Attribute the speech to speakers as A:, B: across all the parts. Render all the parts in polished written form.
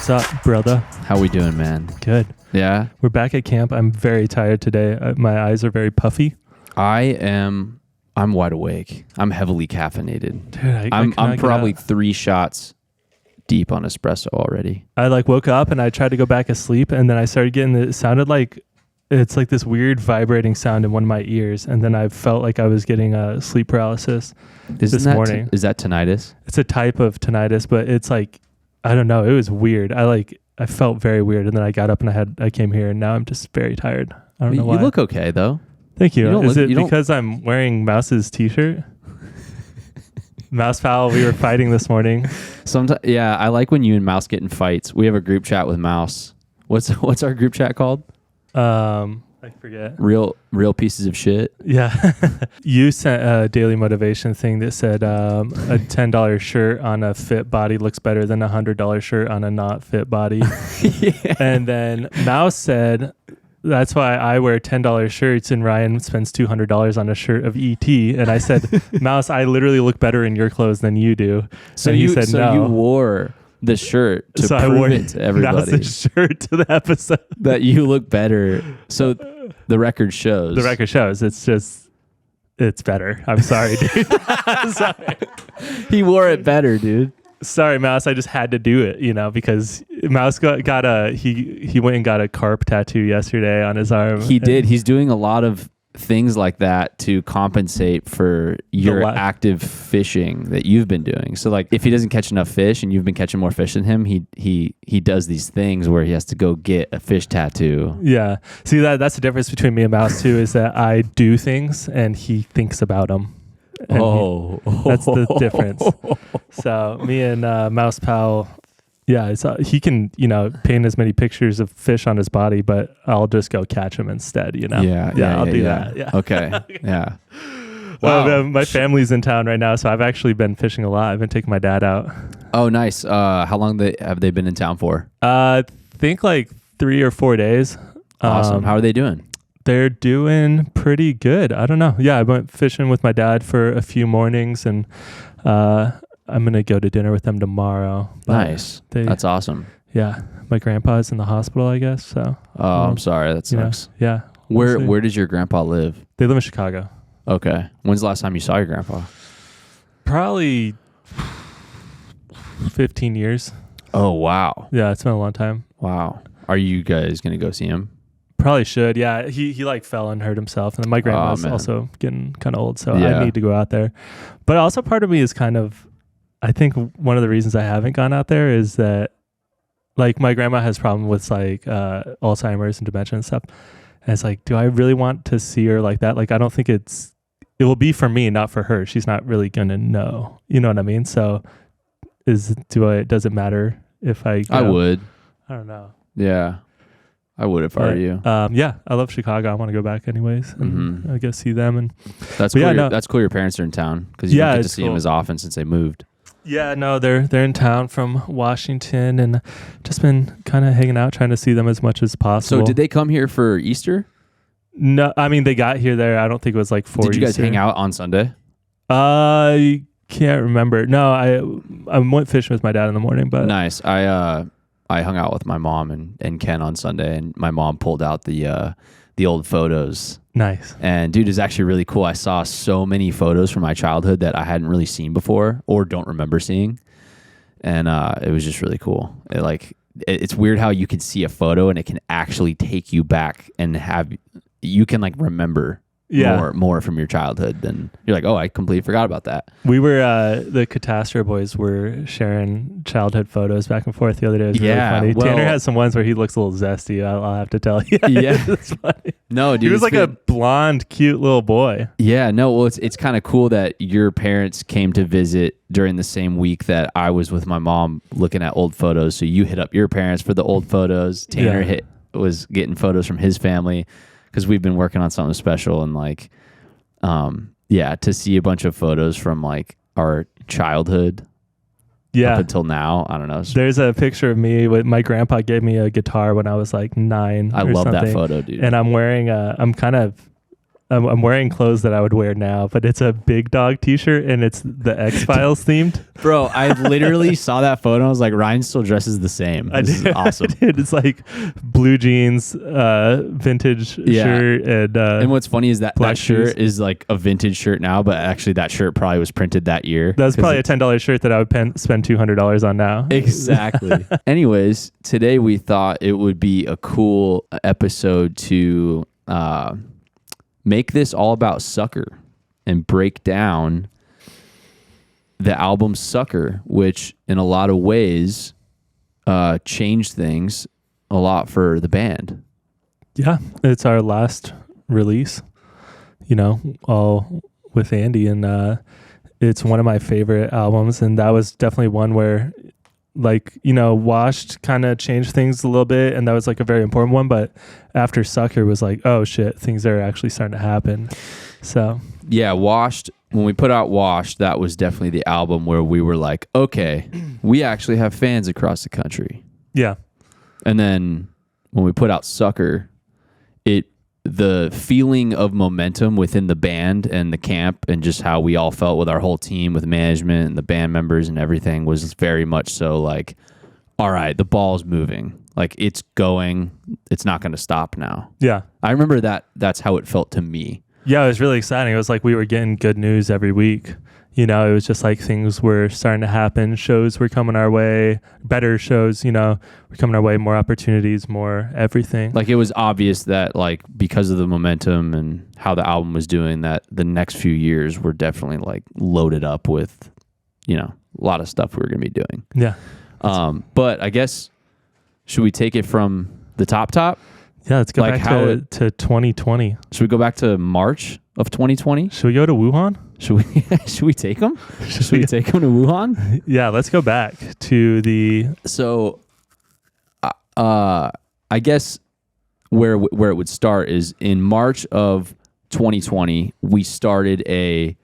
A: What's up, brother?
B: How we doing, man?
A: Good.
B: Yeah?
A: We're back at camp. I'm very tired today. My eyes are very puffy.
B: I'm wide awake. I'm heavily caffeinated.
A: Dude,
B: I'm probably 3 shots deep on espresso already.
A: I woke up and I tried to go back asleep, and then I started getting it sounded like it's like this weird vibrating sound in one of my ears, and then I felt like I was getting a sleep paralysis this morning.
B: Is that tinnitus?
A: It's a type of tinnitus, but it's like, I don't know. It was weird. I felt very weird, and then I got up and I came here, and now I'm just very tired. I don't know why.
B: You look okay though.
A: Thank you. Is it because I'm wearing Mouse's t-shirt? Mouse Powell, we were fighting this morning.
B: Sometimes, yeah, I like when you and Mouse get in fights. We have a group chat with Mouse. What's our group chat called?
A: I forget.
B: Real pieces of shit.
A: Yeah. You sent a daily motivation thing that said a $10 shirt on a fit body looks better than a $100 shirt on a not fit body.
B: Yeah.
A: And then Mouse said, that's why I wear $10 shirts and Ryan spends $200 on a shirt of ET. And I said, Mouse, I literally look better in your clothes than you do.
B: So
A: and
B: he
A: said,
B: no. You wore the shirt to prove it to everybody.
A: Mouse's shirt to the episode.
B: That you look better. So the record shows.
A: The record shows. It's better. I'm sorry, dude. I'm sorry.
B: He wore it better, dude.
A: Sorry, Mouse. I just had to do it, because Mouse he went and got a carp tattoo yesterday on his arm.
B: He did. He's doing a lot of things like that to compensate for your active fishing that you've been doing. So like if he doesn't catch enough fish and you've been catching more fish than him, he does these things where he has to go get a fish tattoo.
A: Yeah. See, that's the difference between me and Mouse too, is that I do things and he thinks about them. That's the difference. So me and Mouse Powell, yeah, he can, paint as many pictures of fish on his body, but I'll just go catch him instead,
B: Yeah,
A: I'll do that. Yeah.
B: Okay. Yeah.
A: Wow. My family's in town right now, so I've actually been fishing a lot. I've been taking my dad out.
B: Oh, nice. How long have they been in town for?
A: I think like 3 or 4 days.
B: Awesome. How are they doing?
A: They're doing pretty good. I don't know. Yeah, I went fishing with my dad for a few mornings, and I'm going to go to dinner with them tomorrow.
B: Nice. That's awesome.
A: Yeah. My grandpa's in the hospital, I guess. So.
B: Oh, I'm sorry. That sucks.
A: Yeah.
B: Where does your grandpa live?
A: They live in Chicago.
B: Okay. When's the last time you saw your grandpa?
A: Probably 15 years.
B: Oh, wow.
A: Yeah, it's been a long time.
B: Wow. Are you guys going to go see him?
A: Probably should. Yeah, he fell and hurt himself, and then my grandma's also getting kind of old, so I need to go out there. But also part of me is kind of, I think one of the reasons I haven't gone out there is that, like, my grandma has problem with like Alzheimer's and dementia and stuff, and it's like, do I really want to see her like that? Like, I don't think it will be for me, not for her. She's not really gonna know. You know what I mean? So, does it matter if I go?
B: I would.
A: I don't know.
B: Yeah. I would if I were you.
A: Yeah, I love Chicago. I want to go back anyways, and I go see them. And
B: that's cool. That's cool. Your parents are in town because you don't get to see them as often since they moved.
A: Yeah, no, they're in town from Washington, and just been kind of hanging out, trying to see them as much as possible.
B: So, did they come here for Easter?
A: No, I mean they got here there. I don't think it was like for Easter.
B: Did you guys hang out on Sunday?
A: I can't remember. No, I went fishing with my dad in the morning, but
B: nice. I hung out with my mom and Ken on Sunday, and my mom pulled out the old photos.
A: Nice.
B: And dude, it's actually really cool. I saw so many photos from my childhood that I hadn't really seen before or don't remember seeing. And it was just really cool. It's weird how you can see a photo and it can actually take you back and you can like remember more from your childhood than you're like, oh, I completely forgot about that.
A: We were the Katastro boys were sharing childhood photos back and forth the other day. It was really funny. Tanner has some ones where he looks a little zesty. I'll have to tell you.
B: Yeah,
A: it's funny.
B: No, dude,
A: he was like a blonde, cute little boy.
B: Yeah, no, well, it's kind of cool that your parents came to visit during the same week that I was with my mom looking at old photos. So you hit up your parents for the old photos. Tanner was getting photos from his family. Because we've been working on something special, and like, to see a bunch of photos from like our childhood, up until now. I don't know.
A: There's a picture of me with my grandpa gave me a guitar when I was like 9.
B: I love that photo, dude.
A: And I'm wearing I'm kind of I'm wearing clothes that I would wear now, but it's a Big Dog t-shirt and it's the X-Files themed.
B: Bro, I literally saw that photo. I was like, Ryan still dresses the same. This is awesome.
A: It's like blue jeans, vintage shirt,
B: and what's funny is that shirt is like a vintage shirt now, but actually that shirt probably was printed that year.
A: That's probably a $10 shirt that I would spend $200 on now.
B: Exactly. Anyways, today we thought it would be a cool episode to make this all about Sucker and break down the album Sucker, which in a lot of ways changed things a lot for the band.
A: Yeah, it's our last release, all with Andy, and it's one of my favorite albums, and that was definitely one where Washed kind of changed things a little bit, and that was like a very important one, but after Sucker was like, oh shit, things are actually starting to happen. So
B: yeah, Washed, when we put out Washed, that was definitely the album where we were like, okay, we actually have fans across the country.
A: Yeah.
B: And then when we put out Sucker, the feeling of momentum within the band and the camp and just how we all felt with our whole team, with management and the band members and everything, was very much so like, all right, the ball's moving. Like, it's going. It's not going to stop now.
A: Yeah.
B: I remember that's how it felt to me.
A: Yeah, it was really exciting. It was like we were getting good news every week. It was just like things were starting to happen. Shows were coming our way, better shows, were coming our way, more opportunities, more everything.
B: Like, it was obvious that, like, because of the momentum and how the album was doing, that the next few years were definitely like loaded up with, a lot of stuff we were going to be doing.
A: Yeah.
B: But I guess, should we take it from the top?
A: Yeah, let's go back to 2020.
B: Should we go back to March of 2020?
A: Should we go to Wuhan?
B: Should we take them? Should we take them to Wuhan?
A: Yeah, let's go back to the...
B: So, I guess where it would start is in March of 2020, we started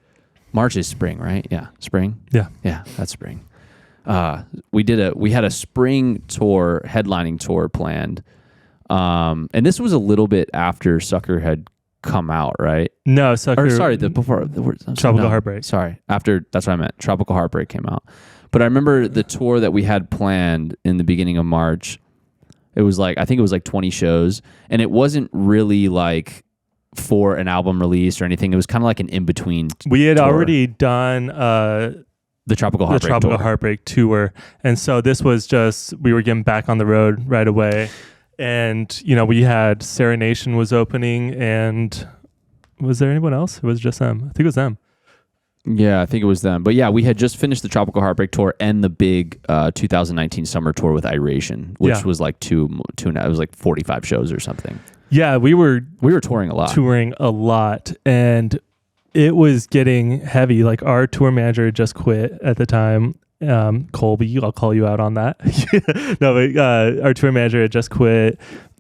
B: March is spring, right? Yeah, spring?
A: Yeah.
B: Yeah, that's spring. We had a spring tour, headlining tour planned. And this was a little bit after Sucker had come out, right?
A: No, Sucker.
B: Or sorry, before the word
A: Tropical Heartbreak.
B: Sorry, after, that's what I meant. Tropical Heartbreak came out. But I remember the tour that we had planned in the beginning of March. It was like, I think it was like 20 shows, and it wasn't really like for an album release or anything. It was kind of like an in-between.
A: We had
B: tour.
A: already done
B: the Tropical
A: Heartbreak tour, and so this was just, we were getting back on the road right away. And, we had Sarah Nation was opening, and was there anyone else? It was just them. I think it was them.
B: Yeah, I think it was them. But yeah, we had just finished the Tropical Heartbreak tour and the big 2019 summer tour with Iration, which was like it was like 45 shows or something. Yeah, we were touring a lot. And it was getting heavy. Like, our tour manager just quit at the time. Colby, I'll call you out on that. No, but our tour manager had just quit,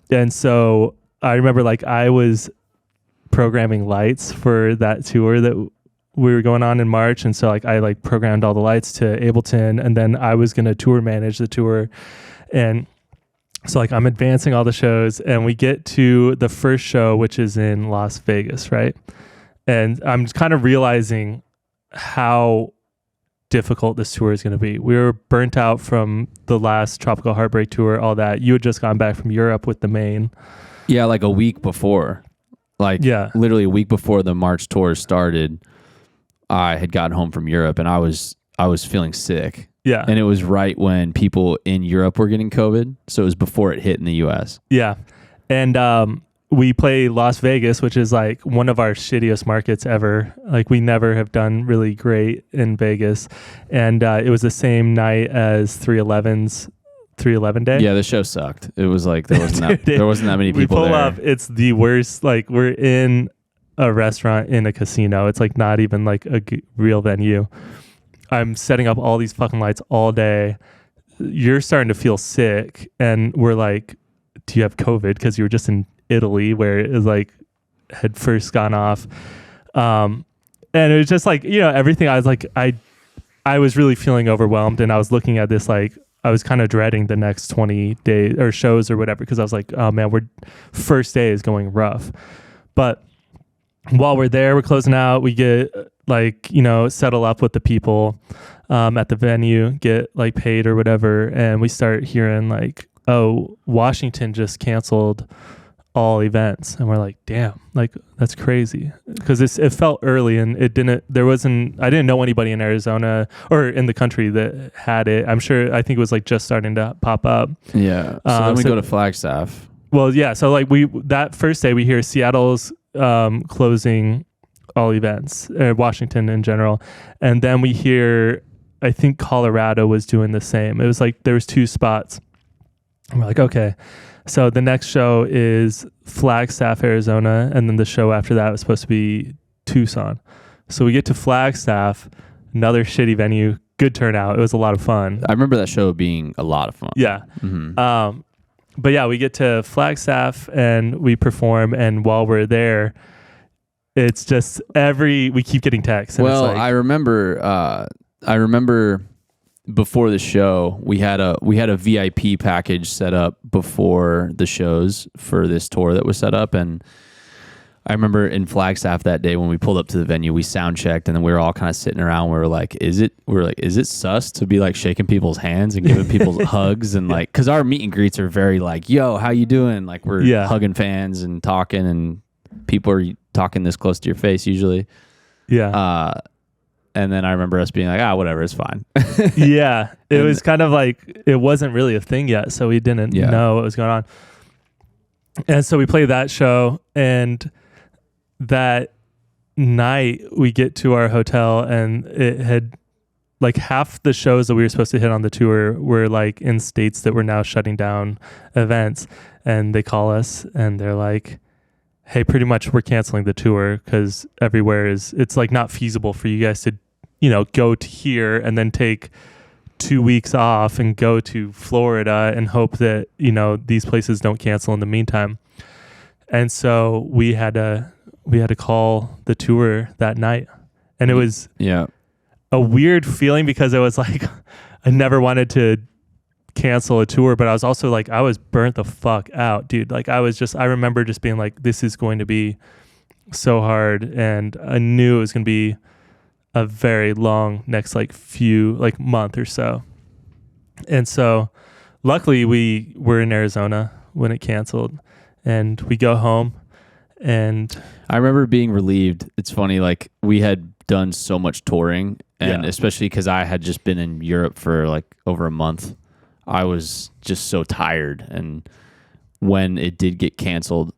B: and so I remember like I was programming lights for that tour that we were going on in March, and so like I like programmed all the lights to Ableton, and then I was gonna tour manage the tour, and so like I'm advancing all the shows, and we get to the first show, which is in Las Vegas, right? And I'm kind of realizing how difficult this tour is going to be. We were burnt out from the last Tropical Heartbreak tour, all that. You had just gone back from Europe with the main. Yeah, like a week before. Literally a week before the March tour started, I had gotten home from Europe, and I was feeling sick. Yeah. And it was right when people in Europe were getting COVID, so it was before it hit in the US. Yeah. And we play Las Vegas, which is like one of our shittiest markets ever. Like, we never have done really great in Vegas. And it was the same night as 311's 311 Day. Yeah, the show sucked. It was like there wasn't that many people there. We pull up, it's the worst. Like, we're in a restaurant in a casino. It's like not even like a real venue. I'm setting up all these fucking lights all day. You're starting to feel sick, and we're like, do you have COVID? Because you were just in Italy, where it was like had first gone off, and it was just like, everything. I was like, I was really feeling overwhelmed, and I was looking at this like I was kind of dreading the next 20 days or shows or whatever, because I was like, oh man, first day is going rough. But
A: while we're there, we're closing out. We get like, settle up with the people at the venue, get like paid or whatever. And we start hearing like, oh, Washington just canceled all events. And we're like, damn, like that's crazy. Because it felt early and I didn't know anybody in Arizona or in the country that had it. I think it was like just starting to pop up.
B: Yeah. So then we go to Flagstaff.
A: Well, yeah. So like that first day we hear Seattle's closing all events, Washington in general. And then we hear, I think Colorado was doing the same. It was like there was 2 spots. And we're like, okay. So the next show is Flagstaff, Arizona. And then the show after that was supposed to be Tucson. So we get to Flagstaff, another shitty venue, good turnout. It was a lot of fun.
B: I remember that show being a lot of fun.
A: Yeah. Mm-hmm. But yeah, we get to Flagstaff and we perform. And while we're there, it's just we keep getting texts. And
B: well,
A: it's like,
B: I remember before the show, we had a VIP package set up before the shows for this tour that was set up. And I remember in Flagstaff that day when we pulled up to the venue, we sound checked and then we were all kind of sitting around. We were like, is it sus to be like shaking people's hands and giving people hugs and like, cause our meet and greets are very like, yo, how you doing? Like we're hugging fans and talking and people are talking this close to your face usually.
A: Yeah.
B: And then I remember us being like, whatever, it's fine.
A: Yeah. It was kind of like, it wasn't really a thing yet. So we didn't know what was going on. And so we played that show. And that night we get to our hotel and it had like half the shows that we were supposed to hit on the tour were like in states that were now shutting down events. And they call us and they're like, hey, pretty much we're canceling the tour because everywhere it's like not feasible for you guys to, go to here and then take 2 weeks off and go to Florida and hope that, these places don't cancel in the meantime. And so we had to call the tour that night. And it was a weird feeling because it was like, I never wanted to cancel a tour, but I was also like, I was burnt the fuck out, dude. Like I remember just being like, this is going to be so hard. And I knew it was going to be a very long next few month or so. And so luckily we were in Arizona when it canceled and we go home and
B: I remember being relieved. It's funny, like we had done so much touring and especially because I had just been in Europe for like over a month. I was just so tired, and when it did get canceled,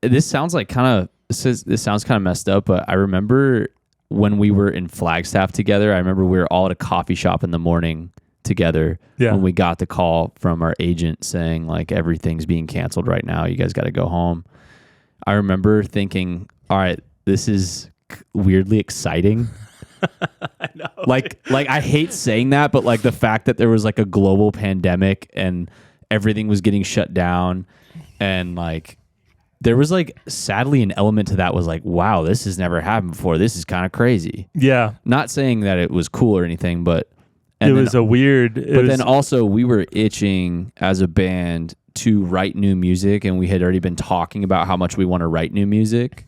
B: this sounds kind of messed up, but I remember when we were in Flagstaff together, I remember we were all at a coffee shop in the morning together when we got the call from our agent saying like everything's being canceled right now. You guys got to go home. I remember thinking, all right, this is weirdly exciting.
A: I know.
B: Like I hate saying that, but like the fact that there was like a global pandemic and everything was getting shut down and like there was like sadly an element to that was like, wow, this has never happened before. This is kind of crazy.
A: Yeah.
B: Not saying that it was cool or anything, but
A: then
B: also we were itching as a band to write new music and we had already been talking about how much we want to write new music.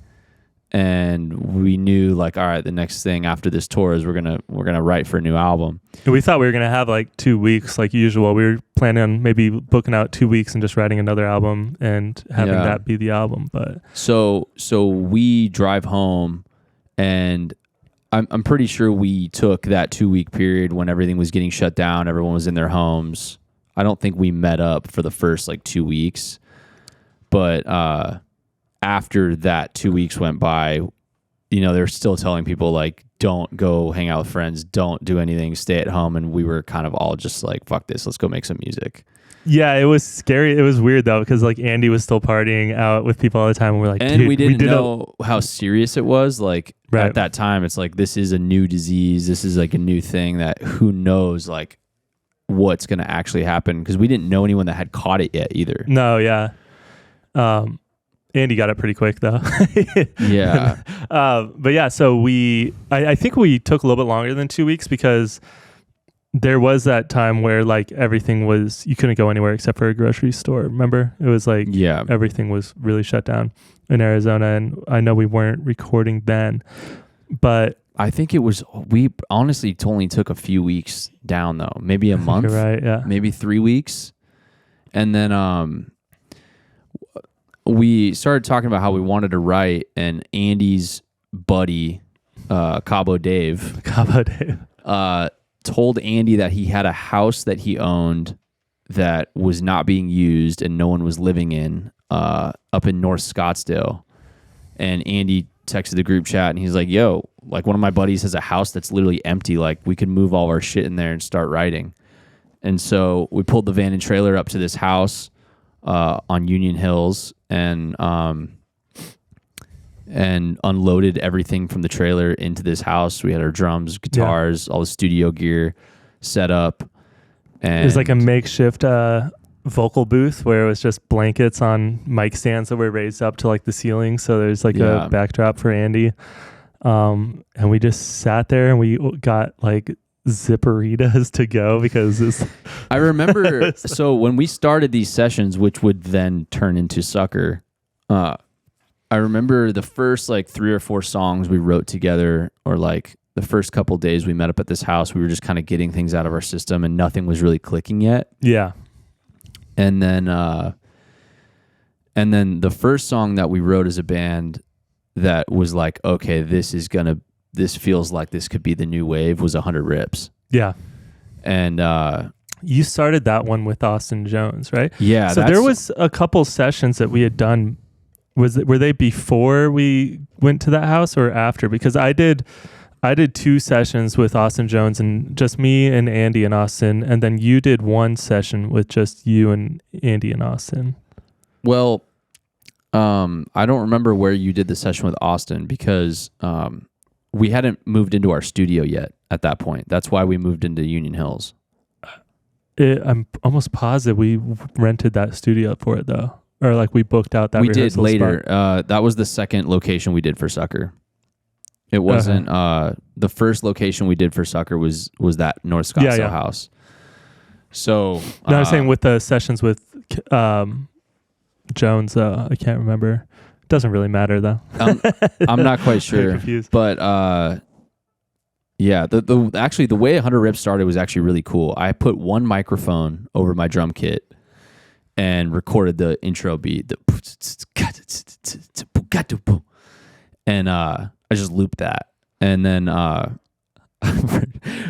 B: And we knew like, all right, the next thing after this tour is we're gonna write for a new album.
A: And we thought we were gonna have like 2 weeks like usual. We were planning on maybe booking out 2 weeks and just writing another album and having that be the album. But
B: so we drive home, and I'm pretty sure we took that 2 week period when everything was getting shut down. Everyone was in their homes. I don't think we met up for the first like 2 weeks, but after that 2 weeks went by, they're still telling people like, don't go hang out with friends, don't do anything, stay at home. And we were kind of all just like, fuck this, let's go make some music.
A: Yeah, it was scary. It was weird though, because like Andy was still partying out with people all the time. And we're like,
B: and we didn't know how serious it was. Like at that time, it's like, this is a new disease. This is like a new thing that who knows like what's going to actually happen. Because we didn't know anyone that had caught it yet either.
A: No, yeah. Andy got it pretty quick though.
B: Yeah.
A: But yeah, so I think we took a little bit longer than 2 weeks because there was that time where like everything was, you couldn't go anywhere except for a grocery store. Remember? It was like everything was really shut down in Arizona, and I know we weren't recording then, but
B: I think it was, we honestly only took a few weeks down though, maybe a month,
A: right? Yeah,
B: maybe 3 weeks. And then we started talking about how we wanted to write, and Andy's buddy, Cabo Dave, told Andy that he had a house that he owned that was not being used and no one was living in, up in North Scottsdale. And Andy texted the group chat and he's like, yo, like one of my buddies has a house that's literally empty. Like we could move all of our shit in there and start writing. And so we pulled the van and trailer up to this house on Union Hills and unloaded everything from the trailer into this house. We had our drums, guitars, all the studio gear set up. And it
A: was like a makeshift vocal booth where it was just blankets on mic stands that were raised up to like the ceiling. So there's like a backdrop for Andy. And we just sat there and we got like zipperitas to go because
B: I remember, so when we started these sessions, which would then turn into Sucker, I remember the first like 3 or 4 songs we wrote together, or like the first couple days we met up at this house, we were just kind of getting things out of our system and nothing was really clicking yet.
A: Yeah.
B: And then the first song that we wrote as a band that was like, okay, this feels like this could be the new wave, was 100 Rips.
A: Yeah.
B: And
A: you started that one with Austin Jones, right?
B: Yeah.
A: So there was a couple sessions that we had done. Were they before we went to that house or after? Because I did 2 sessions with Austin Jones and just me and Andy and Austin, and then you did 1 session with just you and Andy and Austin.
B: Well, I don't remember where you did the session with Austin because we hadn't moved into our studio yet at that point. That's why we moved into Union Hills.
A: I'm almost positive we rented that studio for it though. Or like we booked out that
B: we did later.
A: spot.
B: That was the second location we did for Sucker. It wasn't the first location we did for Sucker was that North Scottsdale house. So
A: no, I'm saying with the sessions with Jones, I can't remember. Doesn't really matter though.
B: I'm not quite sure. But yeah, the way 100 Rips started was actually really cool. I put one microphone over my drum kit and recorded the intro beat, and I just looped that. And then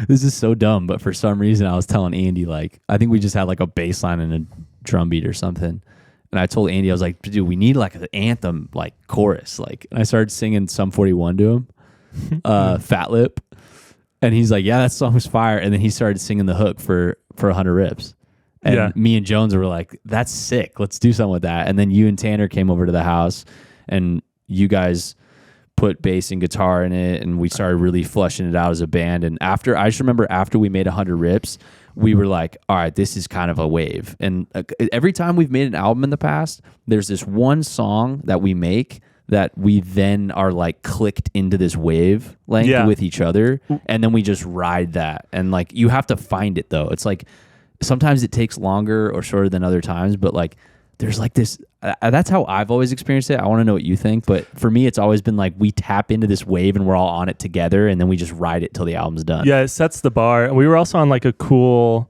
B: this is so dumb, but for some reason I was telling Andy, like, I think we just had like a bass line and a drum beat or something. And I told Andy, I was like, dude, we need like an anthem, like chorus. Like, and I started singing Sum 41 to him, Fat Lip. And he's like, yeah, that song was fire. And then he started singing the hook for 100 Rips. And me and Jones were like, that's sick. Let's do something with that. And then you and Tanner came over to the house and you guys put bass and guitar in it. And we started really fleshing it out as a band. And I just remember after we made 100 Rips, we were like, all right, this is kind of a wave. And every time we've made an album in the past, there's this one song that we make that we then are like clicked into this wave length with each other. And then we just ride that. And like, you have to find it though. It's like, sometimes it takes longer or shorter than other times, but like there's like this, that's how I've always experienced it. I want to know what you think, but for me, it's always been like, we tap into this wave and we're all on it together. And then we just ride it till the album's done.
A: Yeah. It sets the bar. We were also on like a cool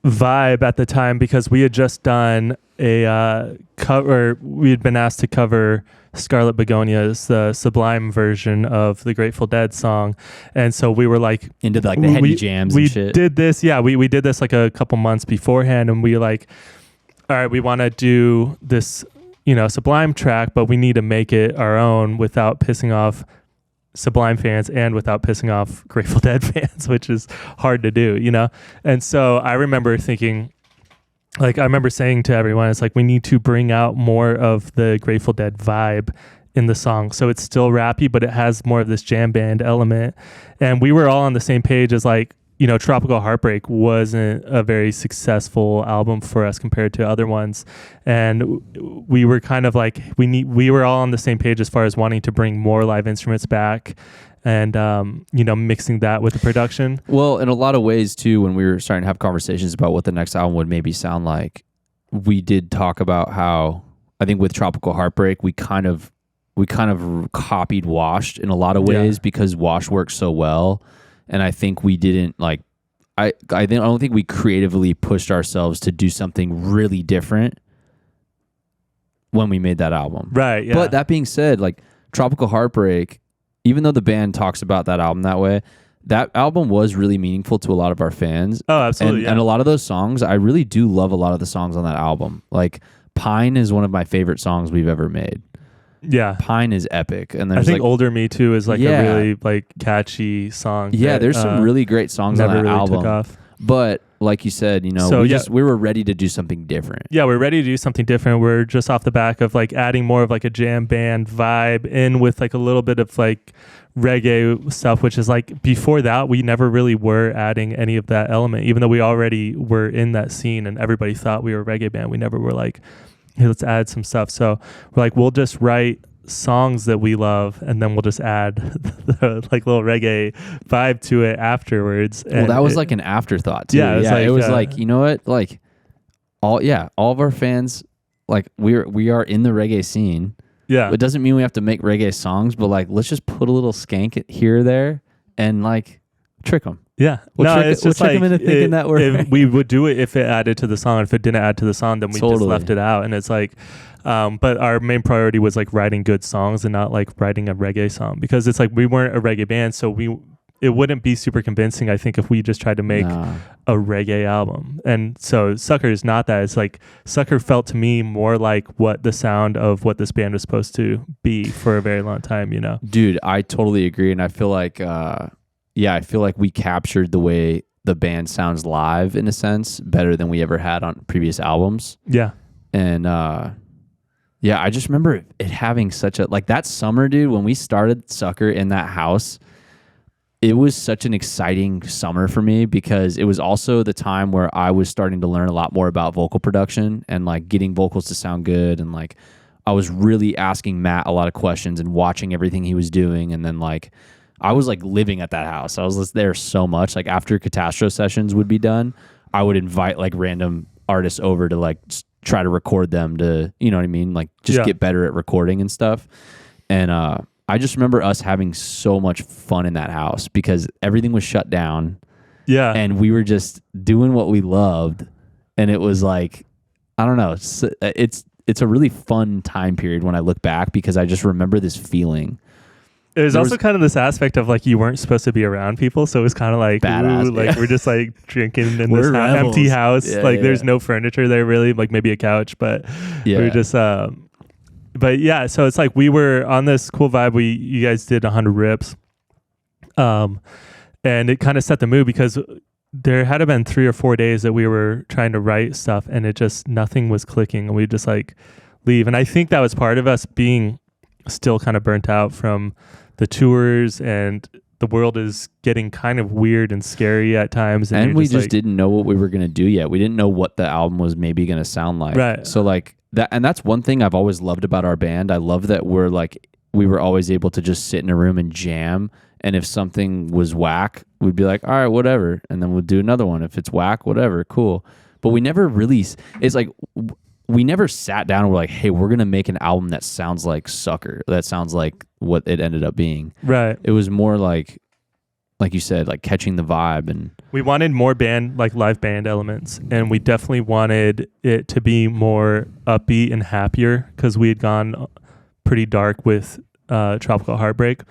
A: vibe at the time because we had just done a cover. We had been asked to cover Scarlet Begonia's the Sublime version of the Grateful Dead song, and so we were like
B: into like the heady jams and shit.
A: We did this, we did this like a couple months beforehand, and we like, all right, we want to do this, Sublime track, but we need to make it our own without pissing off Sublime fans and without pissing off Grateful Dead fans, which is hard to do, And so I remember thinking, like, I remember saying to everyone, it's like, we need to bring out more of the Grateful Dead vibe in the song. So it's still rappy, but it has more of this jam band element. And we were all on the same page as like, Tropical Heartbreak wasn't a very successful album for us compared to other ones. And we were kind of like, we were all on the same page as far as wanting to bring more live instruments back and mixing that with the production.
B: Well, in a lot of ways too, when we were starting to have conversations about what the next album would maybe sound like, we did talk about how I think with Tropical Heartbreak we kind of copied Washed in a lot of ways because Wash works so well, and I think we didn't like. I don't think we creatively pushed ourselves to do something really different when we made that album.
A: Right. Yeah.
B: But that being said, like Tropical Heartbreak, even though the band talks about that album that way, that album was really meaningful to a lot of our fans.
A: Oh, absolutely.
B: And a lot of those songs, I really do love a lot of the songs on that album. Like Pine is one of my favorite songs we've ever made.
A: Yeah.
B: Pine is epic. And
A: I think Older Me Too is like a really like catchy song.
B: Yeah, there's some really great songs on that
A: really
B: album.
A: Took off.
B: But like you said, we were ready to do something different.
A: Yeah, we're ready to do something different. We're just off the back of like adding more of like a jam band vibe in with like a little bit of like reggae stuff, which is like before that we never really were adding any of that element, even though we already were in that scene and everybody thought we were a reggae band. We never were like, hey, let's add some stuff. So we're like, we'll just write songs that we love and then we'll just add the like little reggae vibe to it afterwards.
B: Well, that was like an afterthought too.
A: Yeah,
B: it was like, you know what, like all of our fans, like we are in the reggae scene.
A: Yeah,
B: it doesn't mean we have to make reggae songs, but like let's just put a little skank here or there and like trick them.
A: Yeah,
B: it's just like into thinking that
A: we would do it if it added to the song. If it didn't add to the song, then we just left it out. And it's like, but our main priority was like writing good songs and not like writing a reggae song, because it's like we weren't a reggae band, so it wouldn't be super convincing, I think, if we just tried to make a reggae album. And so Sucker is not that. It's like Sucker felt to me more like what the sound of what this band was supposed to be for a very long time.
B: Dude, I totally agree, and I feel like. I feel like we captured the way the band sounds live in a sense better than we ever had on previous albums.
A: Yeah.
B: And I just remember it having such a, like that summer, dude, when we started Sucker in that house, it was such an exciting summer for me because it was also the time where I was starting to learn a lot more about vocal production and like getting vocals to sound good. And like, I was really asking Matt a lot of questions and watching everything he was doing. And then like, I was like living at that house. I was there so much. Like after Katastro sessions would be done, I would invite like random artists over to like try to record them to, you know what I mean? Like just get better at recording and stuff. And I just remember us having so much fun in that house because everything was shut down.
A: Yeah.
B: And we were just doing what we loved. And it was like, I don't know. It's a really fun time period when I look back because I just remember this feeling.
A: It was also kind of this aspect of like you weren't supposed to be around people, so it was kind of like we're just like drinking in this empty house. There's no furniture there really, like maybe a couch, but we were just. But yeah, so it's like we were on this cool vibe. You guys did 100 rips, and it kind of set the mood because there had been 3 or 4 days that we were trying to write stuff, and it just nothing was clicking, and we just like leave. And I think that was part of us being still kind of burnt out from the tours, and the world is getting kind of weird and scary at times.
B: And we just didn't know what we were going to do yet. We didn't know what the album was maybe going to sound like.
A: Right.
B: So like that, and that's one thing I've always loved about our band. I love that we were always able to just sit in a room and jam. And if something was whack, we'd be like, all right, whatever. And then we'll do another one. If it's whack, whatever, cool. But we never really, it's like, we never sat down and were like, hey, we're going to make an album that sounds like Sucker. That sounds like what it ended up being.
A: Right.
B: It was more like you said, like catching the vibe. And
A: we wanted more live band elements. And we definitely wanted it to be more upbeat and happier because we had gone pretty dark with Tropical Heartbreak.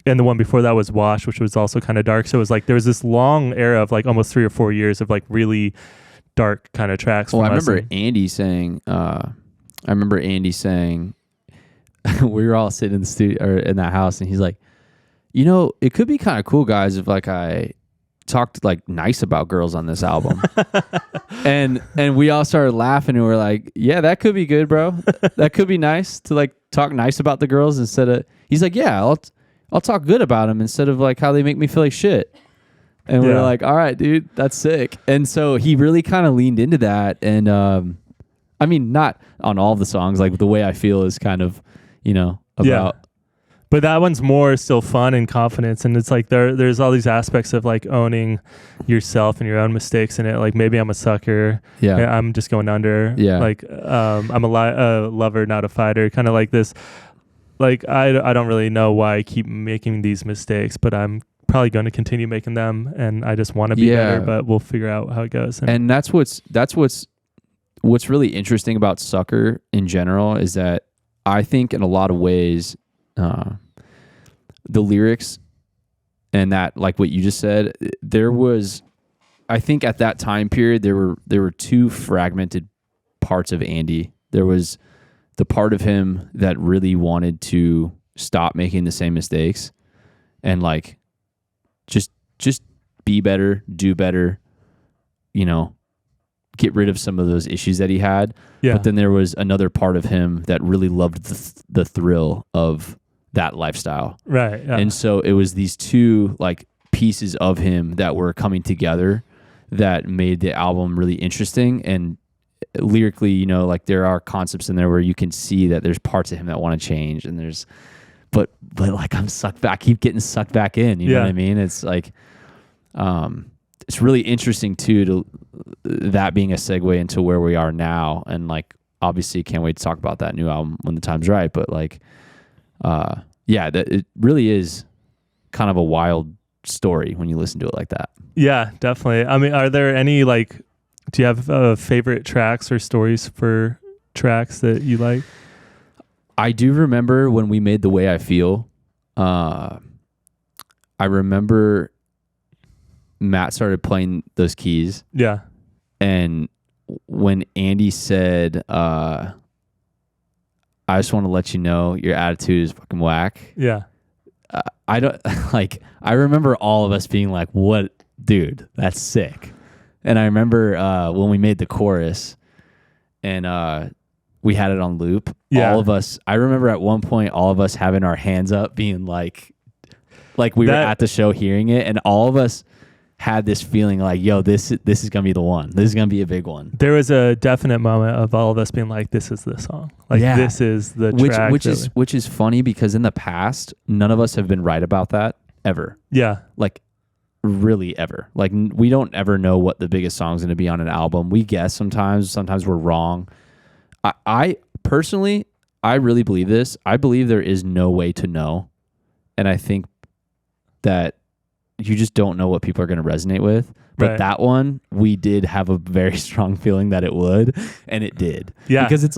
A: And the one before that was Wash, which was also kind of dark. So it was like there was this long era of like almost 3 or 4 years of like really dark kind of tracks.
B: Well, I remember Andy saying, we were all sitting in the studio or in that house, and he's like, it could be kind of cool, guys, if like I talked like nice about girls on this album. and we all started laughing, and we're like, yeah, that could be good, bro. That could be nice to like talk nice about the girls instead of. He's like, yeah, I'll talk good about them instead of like how they make me feel like shit. And we were like, all right, dude, that's sick. And so he really kind of leaned into that. And I mean, not on all the songs, like the way I feel is kind of, about.
A: But that one's more still fun and confidence, and it's like there's all these aspects of like owning yourself and your own mistakes in it. Like maybe I'm a sucker.
B: Yeah.
A: I'm just going under.
B: Yeah.
A: Like I'm a lover, not a fighter. Kind of like this. Like I don't really know why I keep making these mistakes, but I'm probably going to continue making them, and I just want to be better. But we'll figure out how it goes.
B: And that's what's really interesting about Sucker in general is that I think in a lot of ways. The lyrics and that, like what you just said, there was, I think at that time period, there were two fragmented parts of Andy. There was the part of him that really wanted to stop making the same mistakes and like just be better, do better, get rid of some of those issues that he had.
A: Yeah.
B: But then there was another part of him that really loved the thrill of that lifestyle.
A: Right. Yeah.
B: And so it was these two like pieces of him that were coming together that made the album really interesting. And lyrically, like there are concepts in there where you can see that there's parts of him that want to change, and there's, but like I'm sucked back, keep getting sucked back in. You know what I mean? It's like, it's really interesting too, to that being a segue into where we are now. And like, obviously can't wait to talk about that new album when the time's right. But like, it really is kind of a wild story when you listen to it like that.
A: Yeah, definitely. I mean, are there any like, do you have favorite tracks or stories for tracks that you like?
B: I do remember when we made The Way I Feel. I remember Matt started playing those keys.
A: Yeah.
B: And when Andy said, I just want to let you know your attitude is fucking whack.
A: Yeah.
B: I don't like, I remember all of us being like, what, dude, that's sick. And I remember when we made the chorus and we had it on loop, all of us, I remember at one point, all of us having our hands up being like we were at the show hearing it, and all of us had this feeling like, yo, this is gonna be the one. This is gonna be a big one.
A: There was a definite moment of all of us being like, "This is the song. Like, this is the track."
B: Which is funny because in the past, none of us have been right about that ever.
A: Yeah,
B: like really ever. Like we don't ever know what the biggest song's gonna be on an album. We guess sometimes. Sometimes we're wrong. I personally, I really believe this. I believe there is no way to know, and I think that you just don't know what people are going to resonate with. But that one, we did have a very strong feeling that it would, and it did. Yeah. Because it's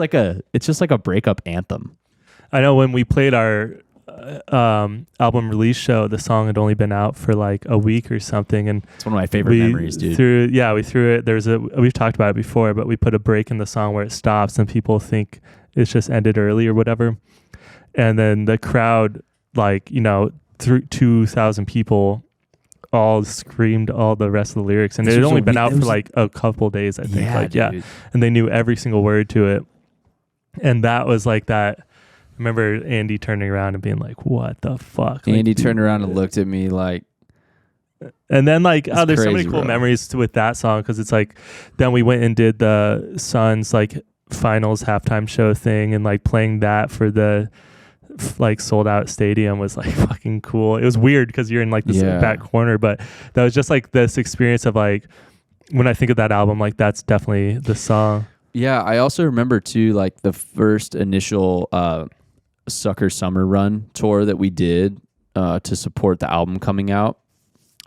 B: just like a breakup anthem.
A: I know when we played our album release show, the song had only been out for like a week or something, and
B: it's one of my favorite memories, dude.
A: We threw it. We've talked about it before, but we put a break in the song where it stops, and people think it's just ended early or whatever. And then the crowd, 2,000 people all screamed all the rest of the lyrics, and it had only been out for like a couple days, I think. And they knew every single word to it, and that was like that. I remember Andy turning around and being like, "What the fuck?"
B: Andy turned around and looked at me like,
A: and then like, there's crazy, so many cool memories with that song, because it's like, then we went and did the Suns like finals halftime show thing, and like playing that for the like sold out stadium was like fucking cool. It was weird because you're in like this back corner, but that was just like this experience of like, when I think of that album, like that's definitely the song.
B: Yeah, I also remember too, like the first initial Sucker Summer Run tour that we did to support the album coming out.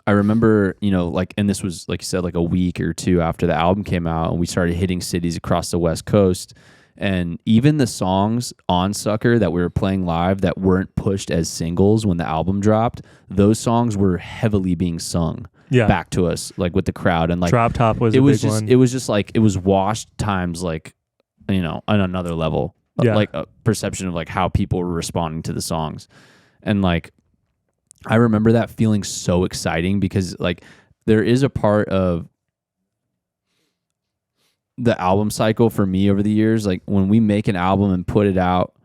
B: I remember, and this was, like you said, like a week or two after the album came out, and we started hitting cities across the West Coast. And even the songs on Sucker that we were playing live that weren't pushed as singles when the album dropped, those songs were heavily being sung back to us, like with the crowd. And like
A: Drop Top was
B: a
A: big one.
B: It was just like, it was washed times like, on another level, like a perception of like how people were responding to the songs. And like, I remember that feeling so exciting because like there is a part of the album cycle for me over the years, like when we make an album and put it out,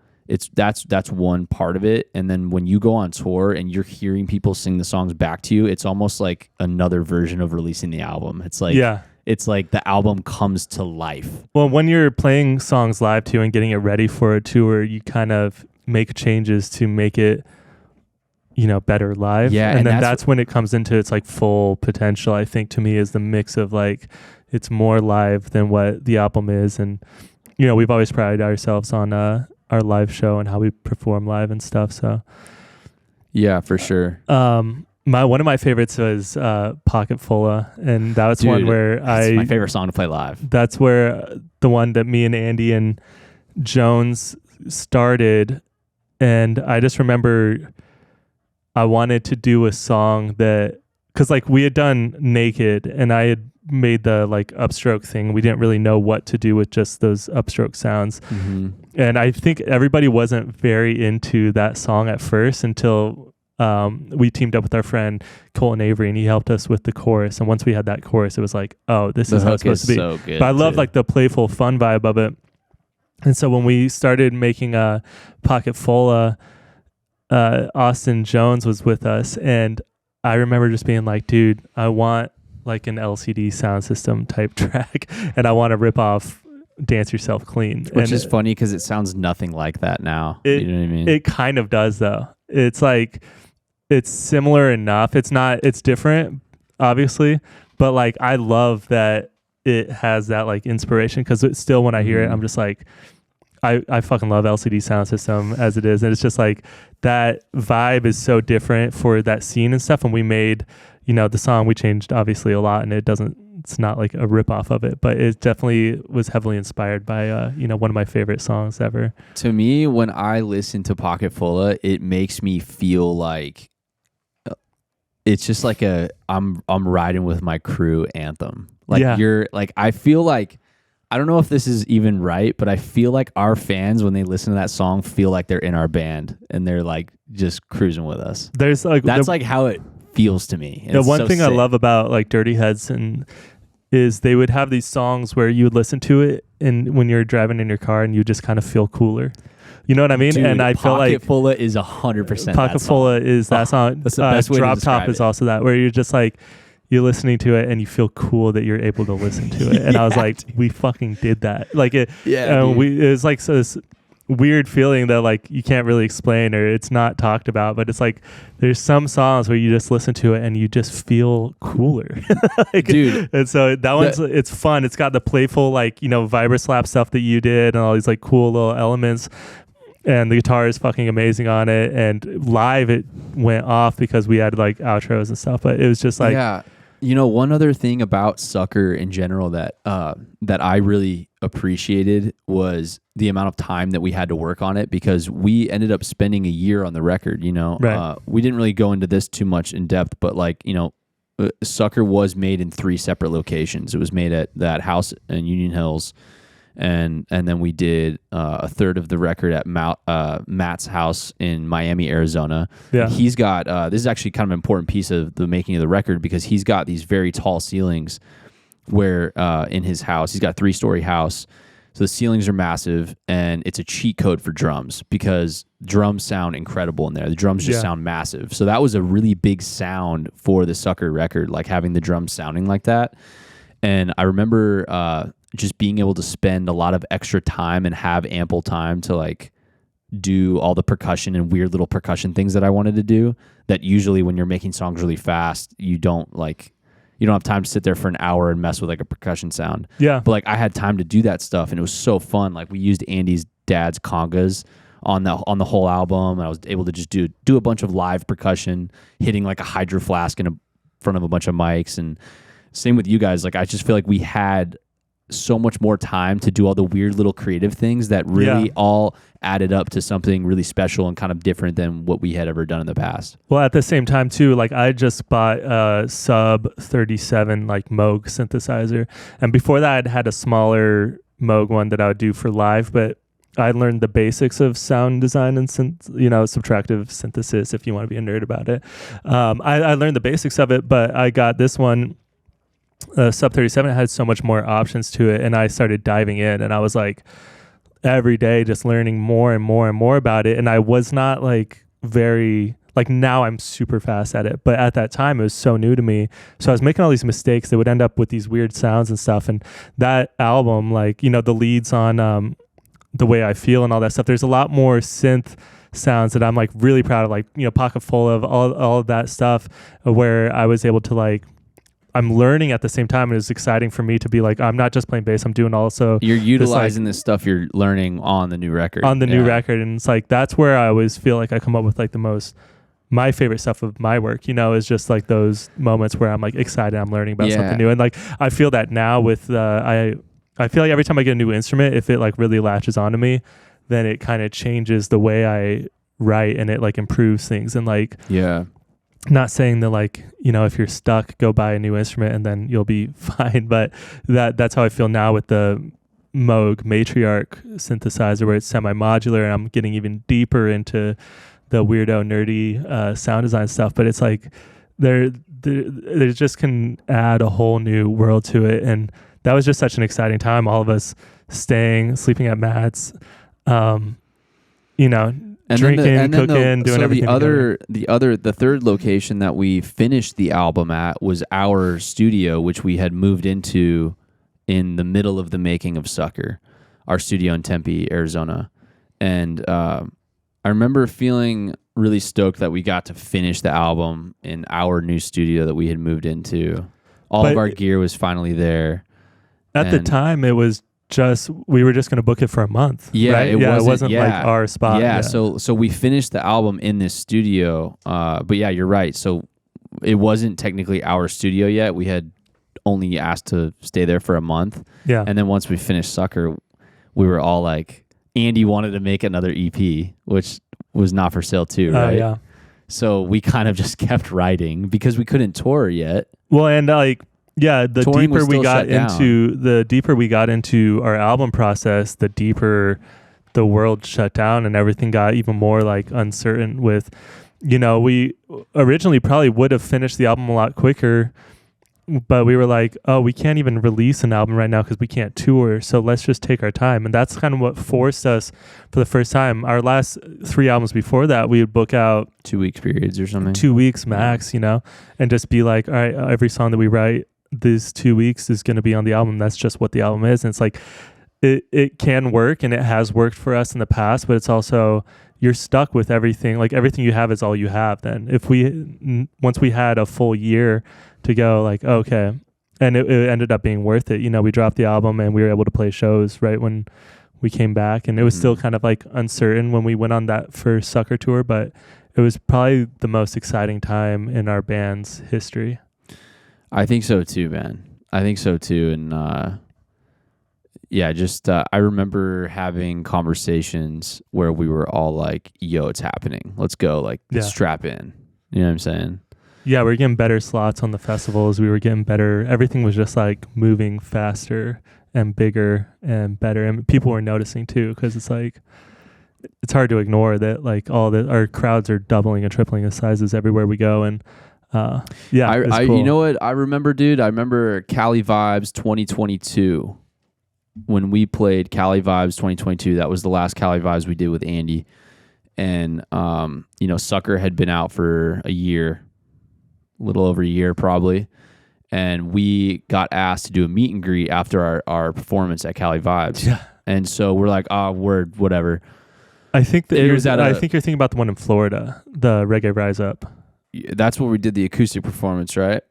B: that's one part of it. And then when you go on tour and you're hearing people sing the songs back to you, it's almost like another version of releasing the album. It's like, it's like the album comes to life.
A: Well, when you're playing songs live too and getting it ready for a tour, you kind of make changes to make it better live.
B: Yeah,
A: and then that's when it comes into its like full potential. I think to me is the mix of like it's more live than what the album is, and we've always prided ourselves on our live show and how we perform live and stuff. So
B: yeah, for sure.
A: One of my favorites was Pocket Fulla, and that was one where
B: it's my favorite song to play live.
A: That's where the one that me and Andy and Jones started, and I just remember I wanted to do a song that, because like we had done Naked and I had made the like upstroke thing. We didn't really know what to do with just those upstroke sounds. Mm-hmm. And I think everybody wasn't very into that song at first until we teamed up with our friend Colton Avery, and he helped us with the chorus. And once we had that chorus, it was like, oh, this is how it's supposed to be.
B: So good,
A: but I love like the playful fun vibe of it. And so when we started making a Pocket Fulla, Austin Jones was with us, and I remember just being like, dude, I want like an LCD sound system type track, and I want to rip off Dance Yourself Clean.
B: Which is funny because it sounds nothing like that now.
A: You know what I mean? It kind of does though. It's like, it's similar enough. It's different, obviously, but like I love that it has that like inspiration, because it's still, when I hear it, I'm just like, I fucking love LCD sound system as it is. And it's just like that vibe is so different for that scene and stuff. And we made, the song, we changed obviously a lot, and it's not like a rip off of it, but it definitely was heavily inspired by, one of my favorite songs ever.
B: To me, when I listen to Pocket Fulla, it makes me feel like it's just like I'm riding with my crew anthem. Like you're like, I feel like, I don't know if this is even right, but I feel like our fans, when they listen to that song, feel like they're in our band and they're like just cruising with us.
A: There's like
B: that's like how it feels to me.
A: The one thing I love about like Dirty Heads is they would have these songs where you would listen to it, and when you're driving in your car, and you just kind of feel cooler. You know what I mean?
B: Dude,
A: and I feel like
B: Pocket Fulla is 100%.
A: Pocket Fulla is that song.
B: That's the best way
A: Drop
B: to
A: Top is also that, where you're just like, you're listening to it and you feel cool that you're able to listen to it. And I was like, we fucking did that. Like it, it was like this weird feeling that like you can't really explain, or it's not talked about, but it's like there's some songs where you just listen to it and you just feel cooler. Like, dude. And so that one's, it's fun. It's got the playful, like, vibra slap stuff that you did and all these like cool little elements. And the guitar is fucking amazing on it. And live it went off because we had like outros and stuff, but it was just like,
B: yeah. One other thing about Sucker in general that I really appreciated was the amount of time that we had to work on it, because we ended up spending a year on the record.
A: Right.
B: We didn't really go into this too much in depth, but like, Sucker was made in 3 separate locations. It was made at that house in Union Hills, and then we did a third of the record at Matt's house in Miami, Arizona.
A: Yeah.
B: He's got this is actually kind of an important piece of the making of the record, because he's got these very tall ceilings where in his house, he's got a 3-story house. So the ceilings are massive, and it's a cheat code for drums, because drums sound incredible in there. The drums just sound massive. So that was a really big sound for the Sucker record, like having the drums sounding like that. And I remember just being able to spend a lot of extra time and have ample time to like do all the percussion and weird little percussion things that I wanted to do, that usually when you're making songs really fast, you don't have time to sit there for an hour and mess with like a percussion sound.
A: Yeah.
B: But like I had time to do that stuff, and it was so fun. Like we used Andy's dad's congas on the whole album. And I was able to just do a bunch of live percussion, hitting like a hydro flask in front of a bunch of mics. And same with you guys. Like I just feel like we had so much more time to do all the weird little creative things that really all added up to something really special and kind of different than what we had ever done in the past.
A: Well, at the same time too, like I just bought a Sub 37 like Moog synthesizer, and before that I'd had a smaller Moog one that I would do for live, but I learned the basics of sound design and subtractive synthesis, if you want to be a nerd about it. I learned the basics of it, but I got this one, Sub 37. Had so much more options to it, and I started diving in, and I was like every day just learning more and more and more about it. And I was not like very, like now I'm super fast at it, but at that time it was so new to me, so I was making all these mistakes that would end up with these weird sounds and stuff. And that album, like the leads on The Way I Feel and all that stuff, there's a lot more synth sounds that I'm like really proud of, like, you know, pocket full of all of that stuff, where I was able to like, I'm learning at the same time. And it's exciting for me to be like, I'm not just playing bass, I'm doing also.
B: You're utilizing this stuff you're learning on the new record.
A: New record. And it's like, that's where I always feel like I come up with like my favorite stuff of my work, you know, is just like those moments where I'm like excited, I'm learning about something new. And like, I feel that now with, I feel like every time I get a new instrument, if it like really latches onto me, then it kind of changes the way I write, and it like improves things. And like, not saying that like, you know, if you're stuck, go buy a new instrument and then you'll be fine. But that's how I feel now with the Moog Matriarch synthesizer, where it's semi-modular, and I'm getting even deeper into the weirdo, nerdy sound design stuff. But it's like they just can add a whole new world to it. And that was just such an exciting time. All of us sleeping at Matt's, you know, and drinking, cooking, doing everything.
B: The third location that we finished the album at was our studio, which we had moved into in the middle of the making of Sucker, our studio in Tempe, Arizona. And I remember feeling really stoked that we got to finish the album in our new studio that we had moved into. All of our gear was finally there.
A: At the time, it was we were just going to book it for a month.
B: Yeah,
A: right? It wasn't like our spot.
B: Yeah, so we finished the album in this studio. But yeah, you're right. So it wasn't technically our studio yet. We had only asked to stay there for a month.
A: Yeah.
B: And then once we finished Sucker, we were all like, Andy wanted to make another EP, which was not for sale too, right?
A: Yeah.
B: So we kind of just kept writing because we couldn't tour yet.
A: Well, and like, yeah, the deeper we got into our album process, the deeper the world shut down, and everything got even more like uncertain with, you know, we originally probably would have finished the album a lot quicker, but we were like, oh, we can't even release an album right now because we can't tour, so let's just take our time. And that's kind of what forced us for the first time. Our last 3 albums before that, we would book out
B: 2 week periods or something,
A: 2 weeks max, you know, and just be like, all right, every song that we write these 2 weeks is going to be on the album. That's just what the album is. And it's like, it can work, and it has worked for us in the past, but it's also, you're stuck with everything. Like, everything you have is all you have then. Once we had a full year to go, like, okay. And it ended up being worth it. You know, we dropped the album and we were able to play shows right when we came back, and it was still kind of like uncertain when we went on that first Sucker tour, but it was probably the most exciting time in our band's history.
B: I think so too, man. I think so too. And I remember having conversations where we were all like, yo, it's happening. Let's go. Like, strap in. You know what I'm saying?
A: Yeah, we were getting better slots on the festivals. We were getting better. Everything was just like moving faster and bigger and better. And people were noticing too, because it's like, it's hard to ignore that like our crowds are doubling and tripling in sizes everywhere we go. And cool.
B: You know what I remember, dude? I remember Cali Vibes 2022 when we played Cali Vibes 2022. That was the last Cali Vibes we did with Andy, and you know, Sucker had been out for a little over a year probably, and we got asked to do a meet and greet after our performance at Cali Vibes.
A: Yeah,
B: and so we're like, word, whatever.
A: I think that I think you're thinking about the one in Florida, the Reggae Rise Up.
B: That's where we did the acoustic performance, right?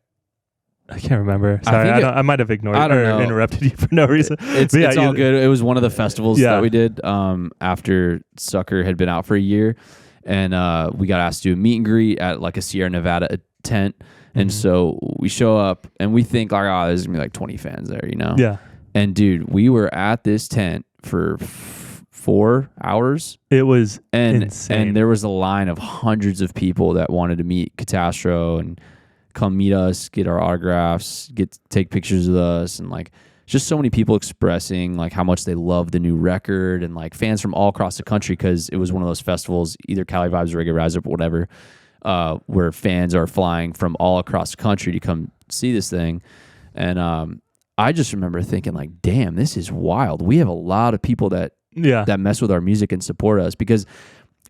A: I can't remember. Sorry, I might have ignored or interrupted you for no reason.
B: It's all good. It was one of the festivals that we did after Sucker had been out for a year, and we got asked to do a meet and greet at like a Sierra Nevada tent. And so we show up and we think like, oh, there's gonna be like 20 fans there, you know?
A: Yeah.
B: And dude, we were at this tent for 4 hours.
A: It was insane.
B: And there was a line of hundreds of people that wanted to meet Katastro and come meet us, get our autographs, take pictures with us, and like just so many people expressing like how much they love the new record, and like fans from all across the country, because it was one of those festivals, either Cali Vibes or Reggae Rise Up or whatever, where fans are flying from all across the country to come see this thing. And I just remember thinking like, damn, this is wild. We have a lot of people that mess with our music and support us, because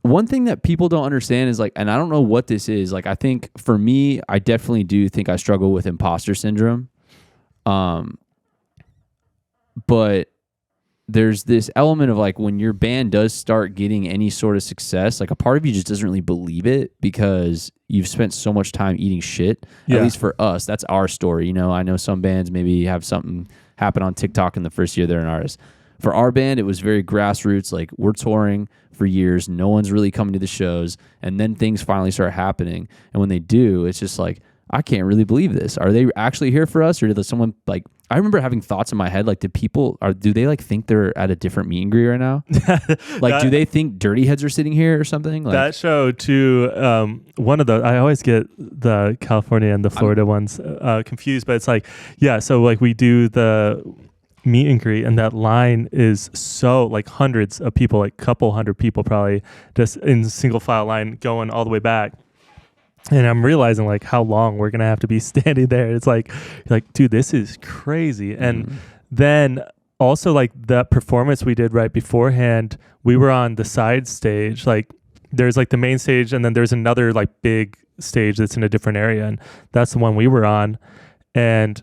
B: one thing that people don't understand is like, and I don't know what this is, like, I think for me, I definitely do think I struggle with imposter syndrome. But there's this element of like when your band does start getting any sort of success, like a part of you just doesn't really believe it because you've spent so much time eating shit. Yeah. At least for us, that's our story. You know, I know some bands maybe have something happen on TikTok in the first year they're an artist. For our band, it was very grassroots. Like we're touring for years, no one's really coming to the shows, and then things finally start happening. And when they do, it's just like, I can't really believe this. Are they actually here for us, or did someone like? I remember having thoughts in my head like, do they like think they're at a different meet and greet right now? Like, do they think Dirty Heads are sitting here or something? Like,
A: that show too. One of the I always get the California and the Florida ones confused, but it's like, yeah. So like we do the meet and greet, and that line is so like hundreds of people, like couple hundred people probably, just in single file line going all the way back. And I'm realizing like how long we're gonna have to be standing there. It's like, you're like, dude, this is crazy. And then also like that performance we did right beforehand, we were on the side stage. Like there's like the main stage, and then there's another like big stage that's in a different area, and that's the one we were on. And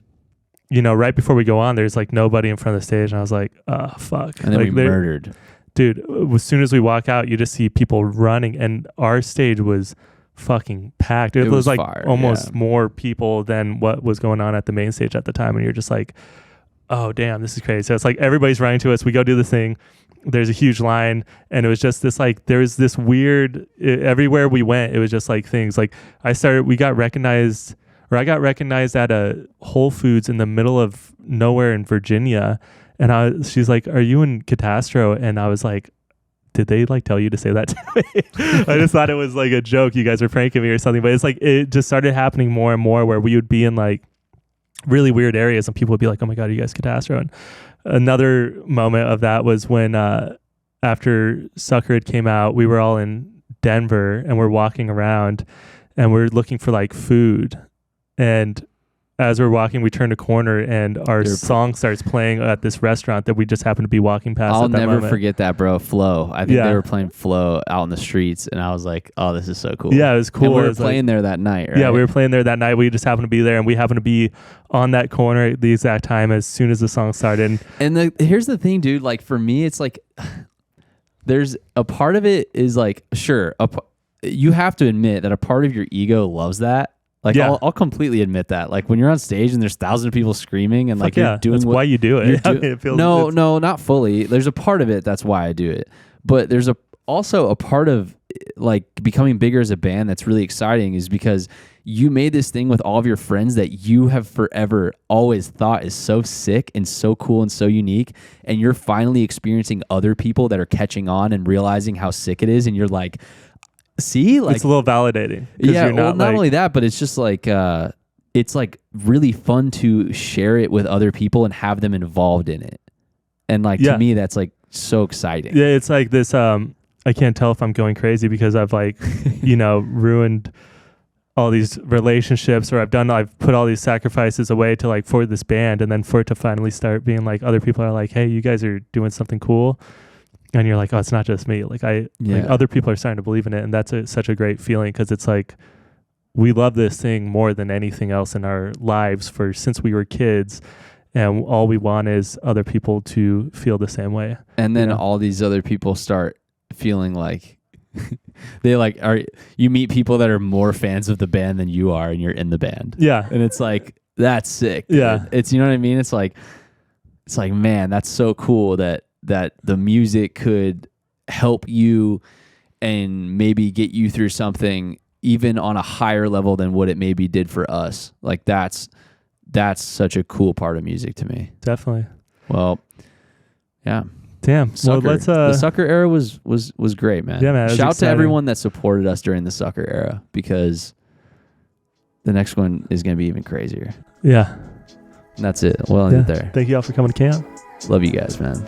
A: you know, right before we go on, there's like nobody in front of the stage, and I was like, oh fuck.
B: And then
A: like,
B: we murdered.
A: Dude, as soon as we walk out, you just see people running, and our stage was fucking packed. It was like fire, almost more people than what was going on at the main stage at the time, and you're just like, oh damn, this is crazy. So it's like everybody's running to us, we go do this thing, there's a huge line, and it was just this like, there's this weird, everywhere we went it was just like things like I got recognized at a Whole Foods in the middle of nowhere in Virginia, and she's like, are you in Katastro? And I was like, did they like tell you to say that to me? I just thought it was like a joke. You guys were pranking me or something. But it's like, it just started happening more and more where we would be in like really weird areas and people would be like, oh my God, are you guys Katastro? And another moment of that was when after Sucker had came out, we were all in Denver and we're walking around and we're looking for like food. And as we're walking, we turn a corner and our song starts playing at this restaurant that we just happened to be walking past.
B: I'll never forget that, bro. Flow. I think they were playing Flow out in the streets, and I was like, oh, this is so cool.
A: Yeah, it was cool.
B: And we were playing there that night, right?
A: Yeah, we were playing there that night. We just happened to be there, and we happened to be on that corner at the exact time as soon as the song started.
B: And here's the thing, dude. Like, for me, it's like, there's a part of it is like, sure, you have to admit that a part of your ego loves that. Like, I'll completely admit that. Like, when you're on stage and there's thousands of people screaming and like you're doing
A: that's why you do it.
B: No, not fully. There's a part of it that's why I do it. But there's also a part of like becoming bigger as a band that's really exciting is because you made this thing with all of your friends that you have forever always thought is so sick and so cool and so unique, and you're finally experiencing other people that are catching on and realizing how sick it is, and you're like, see, like,
A: it's a little validating.
B: Yeah, you're not only that, but it's just like it's like really fun to share it with other people and have them involved in it. And like to me, that's like so exciting.
A: Yeah, it's like this. I can't tell if I'm going crazy because I've like, ruined all these relationships, or I've put all these sacrifices away to like for this band, and then for it to finally start being like other people are like, hey, you guys are doing something cool. And you're like, oh, it's not just me. Like like other people are starting to believe in it, and that's such a great feeling because it's like we love this thing more than anything else in our lives since we were kids, and all we want is other people to feel the same way.
B: And then all these other people start feeling like they like you meet people that are more fans of the band than you are, and you're in the band.
A: Yeah,
B: and it's like that's sick. Dude. Yeah, it's you know what I mean. It's like man, that's so cool that the music could help you and maybe get you through something even on a higher level than what it maybe did for us. Like that's such a cool part of music to me.
A: Definitely.
B: Well, yeah.
A: Damn.
B: Sucker.
A: Well, let's
B: the Sucker era was great, man.
A: Yeah, man.
B: Shout out to everyone that supported us during the Sucker era, because the next one is going to be even crazier.
A: Yeah.
B: And that's it. Well, end it there.
A: Thank you all for coming to camp.
B: Love you guys, man.